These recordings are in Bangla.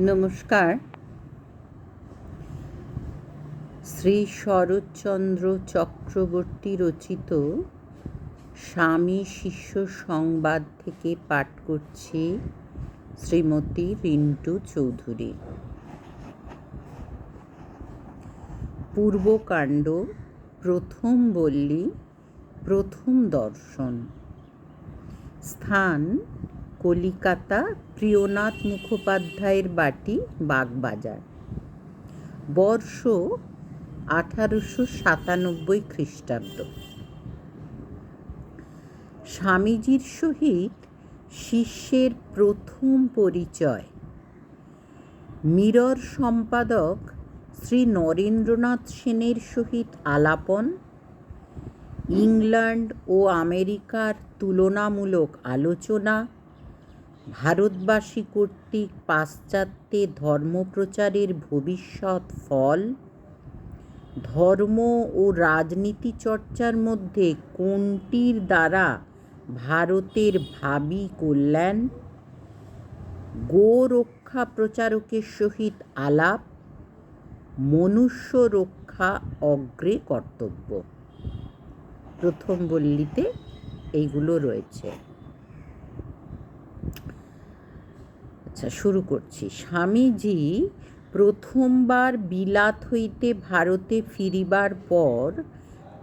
নমস্কার। শ্রী শরৎচন্দ্র চক্রবর্তী রচিত স্বামী শিষ্য সংবাদ থেকে পাঠ করছি শ্রীমতী রিন্টু চৌধুরী। পূর্বকাণ্ড, প্রথম বল্লী, প্রথম দর্শন। স্থান কলিকাতা, প্রিয়নাথ মুখোপাধ্যায়ের বাটি, বাগবাজার। বর্ষ 1897 খ্রিস্টাব্দ। স্বামীজির সহিত শিষ্যের প্রথম পরিচয়। মিরর সম্পাদক শ্রী নরেন্দ্রনাথ সেনের সহিত আলাপন। ইংল্যান্ড ও আমেরিকার তুলনামূলক আলোচনা। ভারতবাসী কর্তৃক পাশ্চাত্যে ধর্মপ্রচারের ভবিষ্যৎ ফল। ধর্ম ও রাজনীতি চর্চার মধ্যে কোনটির দ্বারা ভারতের ভাবী কল্যাণ। গো রক্ষা প্রচারকের সহিত আলাপ। মনুষ্য রক্ষা অগ্রে কর্তব্য। প্রথম বল্লীতে এইগুলো রয়েছে। আচ্ছা, শুরু করছি। স্বামীজি প্রথমবার বিলাত হইতে ভারতে ফিরিবার পর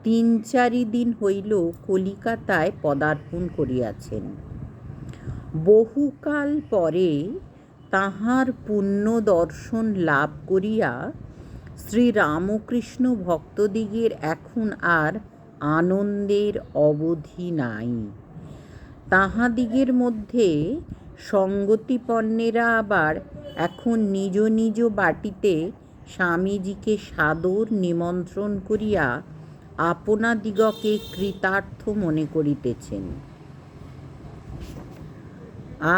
3-4 দিন হইল কলিকাতায় পদার্পণ করিয়াছেন। বহুকাল পরে তাঁহার পুণ্য দর্শন লাভ করিয়া শ্রীরামকৃষ্ণ ভক্তদিগের এখন আর আনন্দের অবধি নাই। তাহাদিগের মধ্যে সঙ্গতিপন্নেরা আবার এখন নিজ নিজ বাটিতে স্বামীজিকে সাদর নিমন্ত্রণ করিয়া আপনাদিগকে কৃতার্থ মনে করিতেছেন।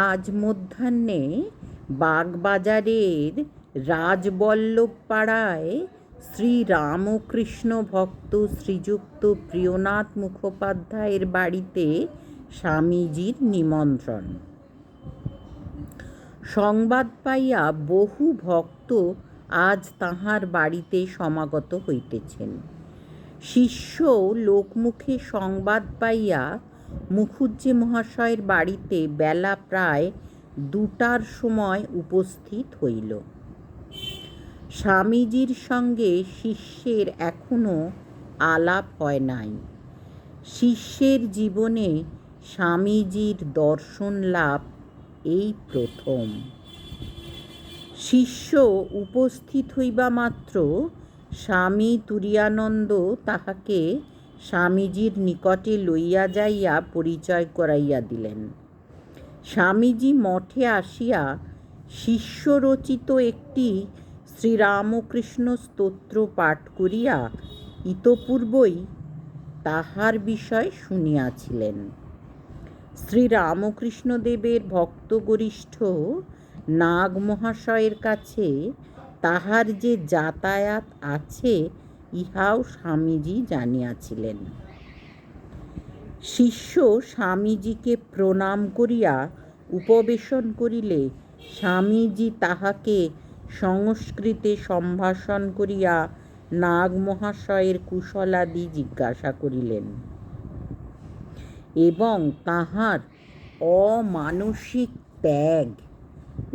আজ মধ্যাহ্নে বাগবাজারের রাজবল্লভ পাড়ায় শ্রীরামকৃষ্ণ ভক্ত শ্রীযুক্ত প্রিয়নাথ মুখোপাধ্যায়ের বাড়িতে স্বামীজির নিমন্ত্রণ। সংবাদ পাইয়া বহু ভক্ত আজ তাঁহার বাড়িতে সমাগত হইতেছেন। শিষ্য লোকমুখে সংবাদ পাইয়া মুখুজ্জে মহাশয়ের বাড়িতে বেলা প্রায় 2টার সময় উপস্থিত হইল। স্বামীজির সঙ্গে শিষ্যের এখনো আলাপ হয় নাই। শিষ্যের জীবনে স্বামীজির দর্শন লাভ এই প্রথম। শিষ্য উপস্থিত হইবা মাত্র স্বামী তুরীয়ানন্দ তাহাকে স্বামীজির নিকটে লইয়া যাইয়া পরিচয় করাইয়া দিলেন। স্বামীজি মঠে আসিয়া শিষ্যরচিত একটি শ্রীরামকৃষ্ণ স্তোত্র পাঠ করিয়া ইতপূর্বই তাহার বিষয় শুনিয়াছিলেন। শ্রীরামকৃষ্ণদেবের ভক্তগরিষ্ঠ নাগ মহাশয়ের কাছে তাহার যে যাতায়াত আছে ইহাও স্বামীজি জানিয়াছিলেন। শিষ্য স্বামীজিকে প্রণাম করিয়া উপবেশন করিলে স্বামীজি তাহাকে সংস্কৃতে সম্ভাষণ করিয়া নাগ মহাশয়ের কুশলাদি জিজ্ঞাসা করিলেন এবং তাহার অমানসিক ত্যাগ,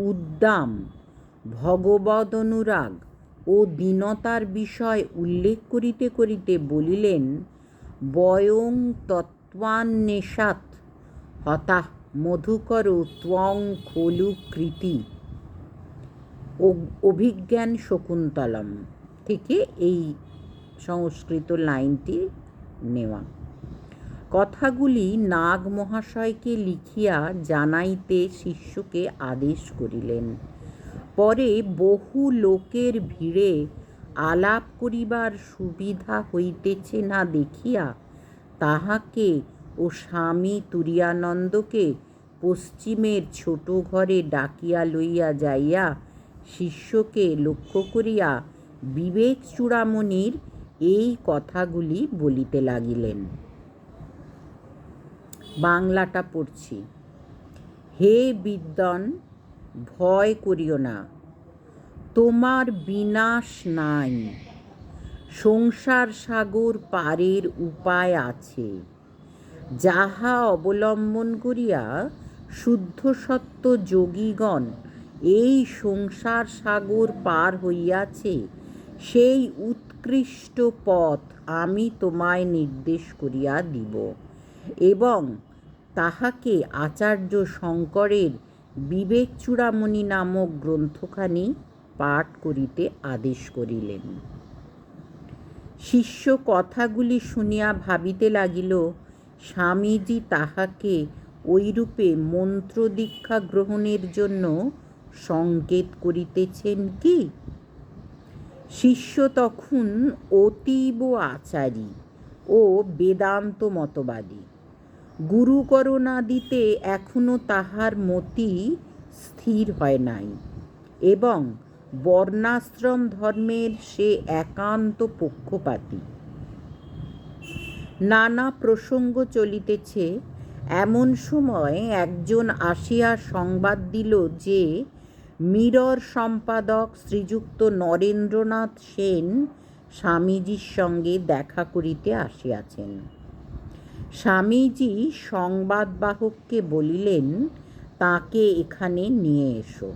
উদ্দাম, ভগবদ অনুরাগ ও দীনতার বিষয় উল্লেখ করিতে করিতে বলিলেন, বয়ং তত্ত্বান্বেষাৎ হতাঃ মধুকর ত্বং খলু কৃতি। অভিজ্ঞান শকুন্তলম থেকে এই সংস্কৃত লাইনটি নেওয়া। কথাগুলি নাগ মহাশয়কে লিখিয়া জানাইতে শিষ্যকে আদেশ করিলেন। পরে বহু লোকের ভিড়ে আলাপ করিবার সুবিধা হইতেছে না দেখিয়া তাহাকে ও স্বামী তুরীয়ানন্দকে পশ্চিমের ছোট ঘরে ডাকিয়া লইয়া যাইয়া শিষ্যকে লক্ষ্য করিয়া বিবেক চূড়ামণির এই কথাগুলি বলিতে লাগিলেন। বাংলাটা পড়ছি। হে বিদ্বান, ভয় করিও না। তোমার বিনাশ নাই, সংসার সাগর পারের উপায় আছে, যাহা অবলম্বন করিয়া শুদ্ধ সত্য যোগীগণ এই সংসার সাগর পার হইয়াছে, সেই উৎকৃষ্ট পথ আমি তোমায় নির্দেশ করিয়া দিব এবং তাহাকে আচার্য শঙ্করের বিবেকচূড়ামণি নামক গ্রন্থখানি পাঠ করিতে আদেশ করিলেন। শিষ্য কথাগুলি শুনিয়া ভাবিতে লাগিল, স্বামীজি তাহাকে ঐরূপে মন্ত্রদীক্ষা গ্রহণের জন্য সংকেত করিতেছেন কি? শিষ্য তখন অতীব আচারী ও বেদান্ত মতবাদী। গুরুকরণাদিতে এখনও তাহার মতি স্থির হয় নাই এবং বর্ণাশ্রম ধর্মের সে একান্ত পক্ষপাতী। নানা প্রসঙ্গ চলিতেছে। এমন সময় একজন আসিয়া সংবাদ দিল যে মিরর সম্পাদক শ্রীযুক্ত নরেন্দ্রনাথ সেন স্বামীজির সঙ্গে দেখা করিতে আসিয়াছেন। স্বামীজি সংবাদবাহককে বলিলেন, তাকে এখানে নিয়ে এসো।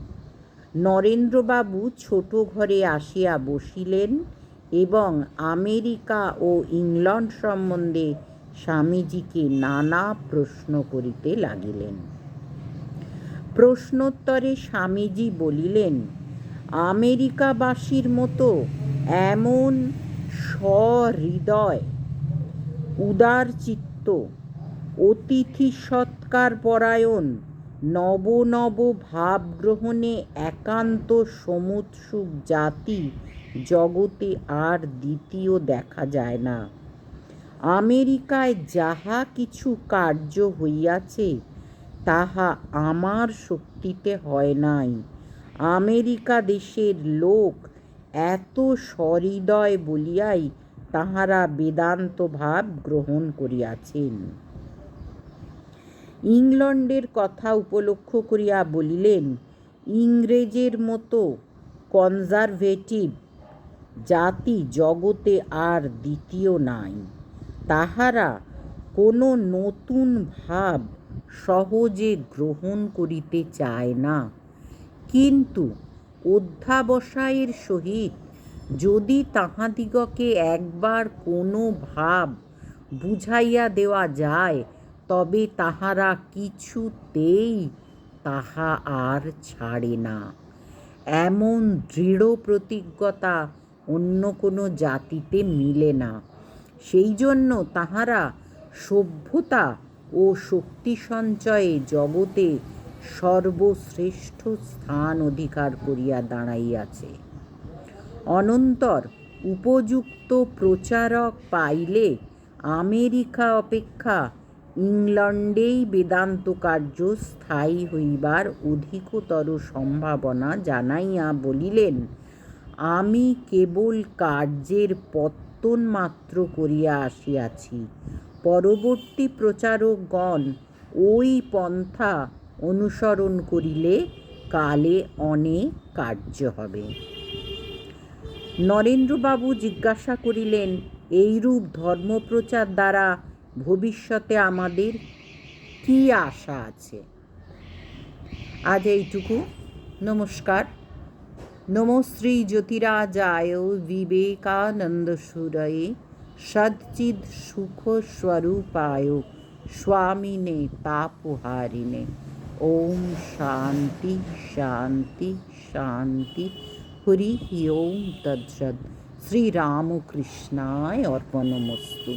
নরেন্দ্রবাবু ছোট ঘরে আসিয়া বসিলেন এবং আমেরিকা ও ইংল্যান্ড সম্বন্ধে স্বামীজিকে নানা প্রশ্ন করিতে লাগিলেন। প্রশ্নোত্তরে স্বামীজি বলিলেন, আমেরিকাবাসীর মতো এমন সহৃদয়, উদারচিত্ত, অতিথি সৎকার পরায়ণ, নব নব ভাবগ্রহণে একান্ত সমুৎসুক জাতি জগতে আর দ্বিতীয় দেখা যায় না। আমেরিকায় যাহা কিছু কার্য হইয়াছে তাহা আমার শক্তিতে হয় নাই। আমেরিকা দেশের লোক এত সহৃদয় বলিয়াই তাহারা বেদান্ত ভাব গ্রহণ করিয়াছেন। ইংল্যান্ডের কথা উপলক্ষ করিয়া বলিলেন, ইংরেজের মতো কনজারভেটিভ জাতি জগতে আর দ্বিতীয় নাই। তাহারা কোনো নতুন ভাব সহজে গ্রহণ করিতে চায় না, কিন্তু অধ্যাবসায়ের সহিত যদি তাহাদিগকে একবার কোনো ভাব বুঝাইয়া দেওয়া যায়, তবে তাহারা কিছুতেই তাহা আর ছাড়ে না। এমন দৃঢ় প্রতিজ্ঞতা অন্য কোনো জাতিতে মিলে না। সেই জন্য তাহারা সভ্যতা ও শক্তি সঞ্চয়ে জগতে সর্বশ্রেষ্ঠ স্থান অধিকার করিয়া দাঁড়াইয়াছে। অনন্তর উপযুক্ত প্রচারক পাইলে আমেরিকা অপেক্ষা ইংল্যান্ডেই বেদান্ত কার্য স্থায়ী হইবার অধিকতর সম্ভাবনা জানাইয়া বলিলেন, আমি কেবল কার্যের পত্তন মাত্র করিয়া আসিয়াছি। পরবর্তী প্রচারকগণ ওই পন্থা অনুসরণ করিলে কালে অনেক কার্য হবে। নরেন্দ্রবাবু জিজ্ঞাসা করিলেন, এইরূপ ধর্মপ্রচার দ্বারা ভবিষ্যতে আমাদের কি আশা আছে? আজ এইটুকু। নমস্কার। নমো শ্রী জ্যোতিরাজায় বিবেকানন্দ সুরয়ে সচ্চিদ সুখ স্বরূপায় স্বামিনে তাপহারিণে। ওম শান্তি শান্তি শান্তি। হরি ওম তৎসৎ। শ্রীরামকৃষ্ণায় অর্পণমস্তু।